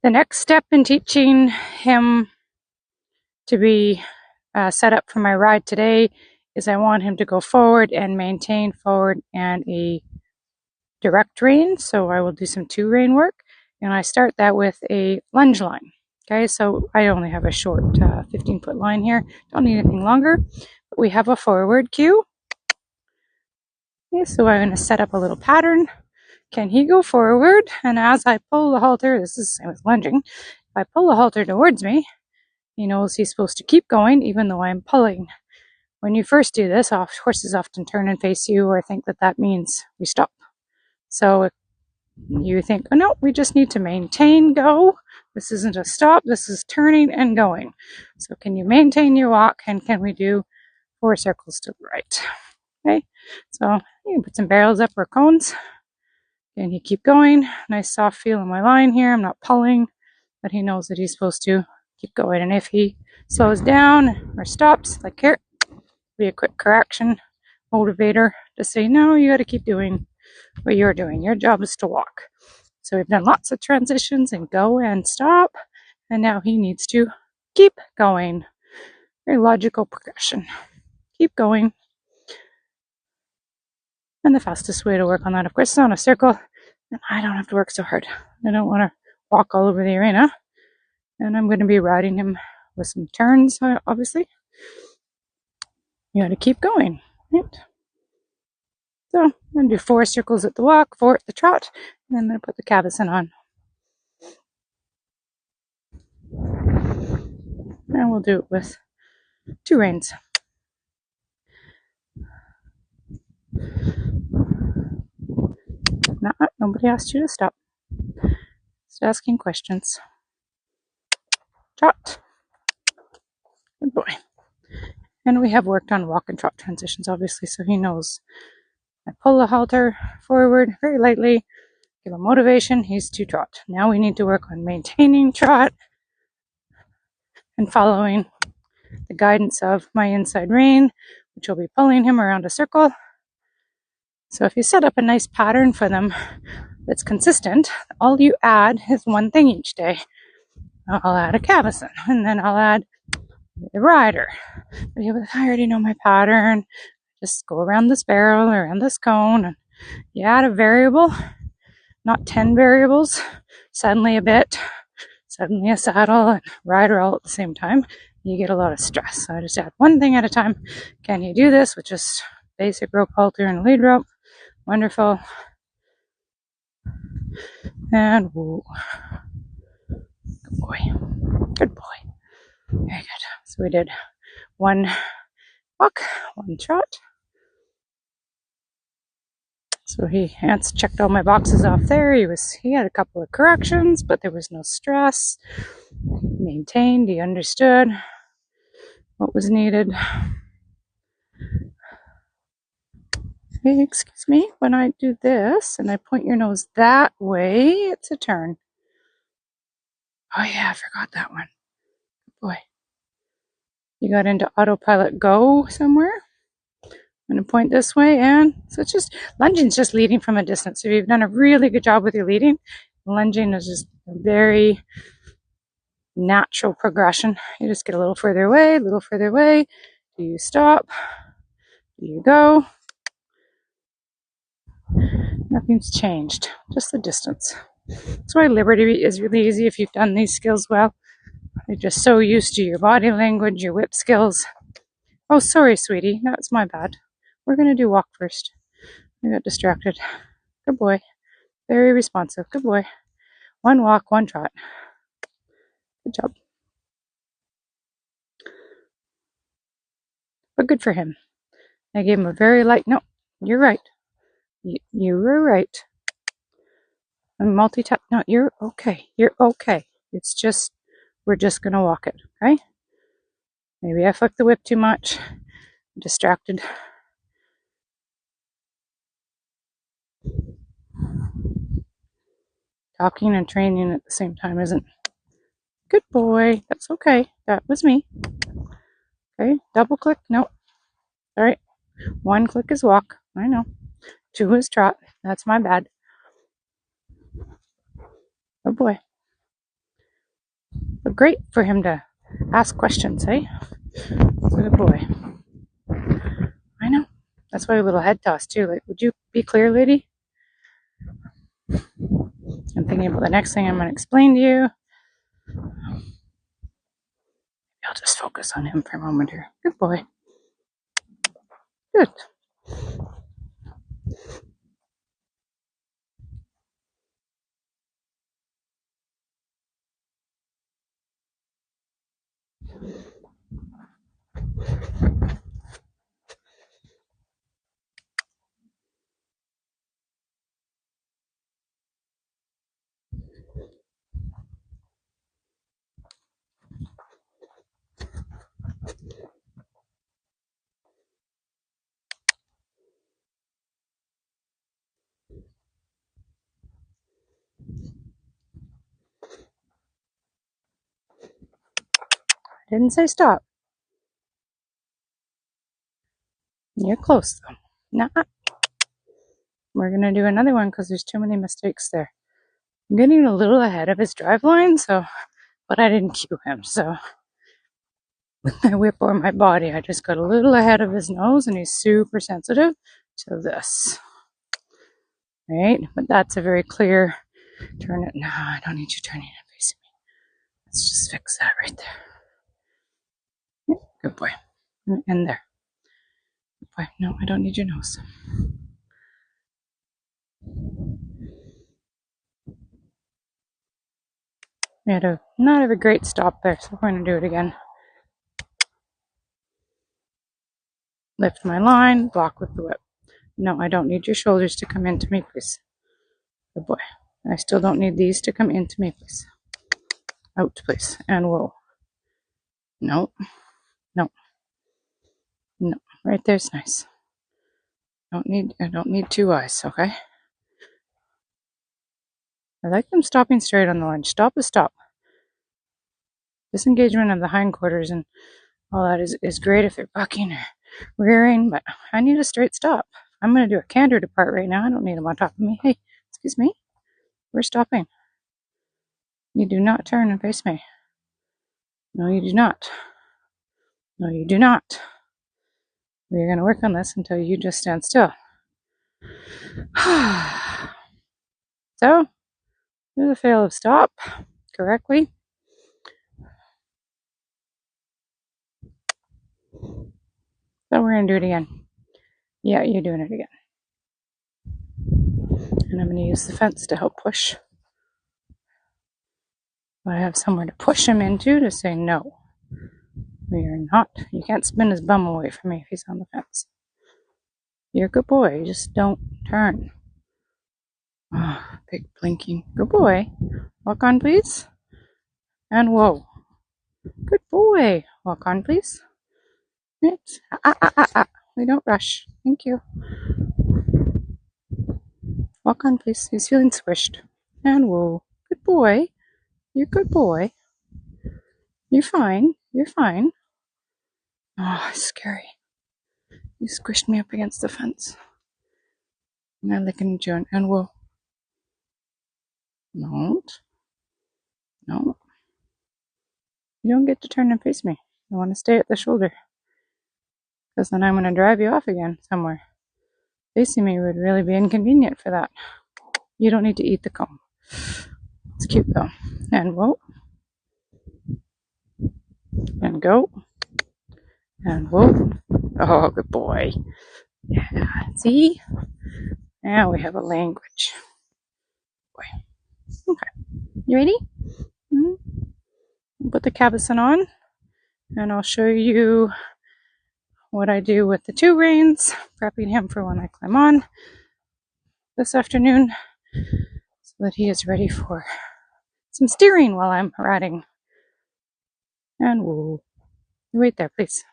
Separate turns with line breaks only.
The next step in teaching him to be set up for my ride today is I want him to go forward and maintain forward and a direct rein. So I will do some 2 rein work, and I start that with a lunge line. Okay, so I only have a short 15-foot line here. Don't need anything longer, but we have a forward cue. Okay, so I'm going to set up a little pattern. Can he go forward? And as I pull the halter, this is the same as lunging, if I pull the halter towards me, he knows he's supposed to keep going even though I'm pulling. When you first do this, horses often turn and face you or think that that means we stop. So if you think, oh no, we just need to maintain go. This isn't a stop, this is turning and going. So can you maintain your walk, and can we do 4 circles to the right? Okay, so you can put some barrels up or cones. Can he keep going? Nice soft feel in my line here. I'm not pulling, but he knows that he's supposed to keep going. And if he slows down or stops, like here, be a quick correction motivator to say, no, you got to keep doing what you're doing. Your job is to walk. So we've done lots of transitions and go and stop, and now he needs to keep going. Very logical progression. Keep going. And the fastest way to work on that, of course, is on a circle, and I don't have to work so hard. I don't want to walk all over the arena, and I'm going to be riding him with some turns, obviously. You got to keep going, right? So I'm going to do 4 circles at the walk, 4 at the trot, and then I'm going to put the cavesson on. And we'll do it with 2 reins. Nobody asked you to stop. Just asking questions. Trot. Good boy. And we have worked on walk and trot transitions, obviously, so he knows. I pull the halter forward very lightly, give him motivation, he's to trot. Now we need to work on maintaining trot and following the guidance of my inside rein, which will be pulling him around a circle. So if you set up a nice pattern for them that's consistent, all you add is one thing each day. I'll add a cavesson, and then I'll add the rider. But I already know my pattern. Just go around this barrel, around this cone, and you add a variable, not 10 variables, suddenly a bit, suddenly a saddle, and rider all at the same time. You get a lot of stress. So I just add one thing at a time. Can you do this with just basic rope halter and lead rope? Wonderful. And whoa. Good boy. Good boy. Very good. So we did 1 walk, 1 trot. So he checked all my boxes off there. He had a couple of corrections, but there was no stress. He maintained, he understood what was needed. Hey, excuse me, when I do this and I point your nose that way, it's a turn. Oh yeah, I forgot that one. Boy. You got into autopilot go somewhere. I'm going to point this way, and so it's just, lunging is just leading from a distance. So you've done a really good job with your leading. Lunging is just a very natural progression. You just get a little further away, a little further away. Do you stop? Do you go? Nothing's changed, just the distance. That's why Liberty is really easy if you've done these skills well. You're just so used to your body language, your whip skills. Oh, sorry, sweetie. That's my bad. We're going to do walk first. I got distracted. Good boy. Very responsive. Good boy. 1 walk, 1 trot. Good job. But good for him. I gave him a very light, no, you're right. You were right. I'm multi-tap. No, you're okay. You're okay. It's just, we're just going to walk it, okay? Maybe I flicked the whip too much. I'm distracted. Talking and training at the same time isn't. Good boy. That's okay. That was me. Okay, double click. No. All right. 1 click is walk. I know. 2 is trot. That's my bad. Good boy. But great for him to ask questions, hey? Good boy. I know. That's why a little head toss too. Like, would you be clear, lady? I'm thinking about the next thing I'm going to explain to you. I'll just focus on him for a moment here. Good boy. Good. I didn't say stop. You're close though. Nah. We're going to do another one because there's too many mistakes there. I'm getting a little ahead of his drive line, but I didn't cue him, so with my whip or my body, I just got a little ahead of his nose, and he's super sensitive to this. Right? But that's a very clear turn it. No, I don't need you turning it facing me. Let's just fix that right there. Yep, good boy. And there. Good boy. No, I don't need your nose. We had not a great stop there, so we're going to do it again. Lift my line, block with the whip. No, I don't need your shoulders to come into me, please. Good boy. I still don't need these to come into me, please. Out, please. And whoa. No. No. No. Right there's nice. I don't need two eyes, okay? I like them stopping straight on the line. Stop is stop. Disengagement of the hindquarters and all that is great if they're bucking or rearing, but I need a straight stop. I'm going to do a canter depart right now. I don't need them on top of me. Hey, excuse me. We're stopping. You do not turn and face me. No, you do not. No, you do not. We're going to work on this until you just stand still. So, do the fail of stop correctly. So we're going to do it again. Yeah, you're doing it again. And I'm going to use the fence to help push. I have somewhere to push him into to say no. We are not. You can't spin his bum away from me if he's on the fence. You're a good boy. Just don't turn. Oh, big blinking. Good boy. Walk on, please. And whoa. Good boy. Walk on, please. Right. We don't rush. Thank you. Walk on, please. He's feeling squished. And whoa. Good boy. You're a good boy. You're fine. You're fine. Oh, scary. You squished me up against the fence. And I'm licking at you. And whoa. No. No. You don't get to turn and face me. I want to stay at the shoulder. Because then I'm going to drive you off again somewhere. Facing me would really be inconvenient for that. You don't need to eat the comb. It's cute though. And whoa. And go. And whoa. Oh, good boy. Yeah. See? Now we have a language. Boy. Okay. You ready? Put the cabesson on. And I'll show you what I do with the two reins, prepping him for when I climb on this afternoon so that he is ready for some steering while I'm riding. And whoa. Wait there, please.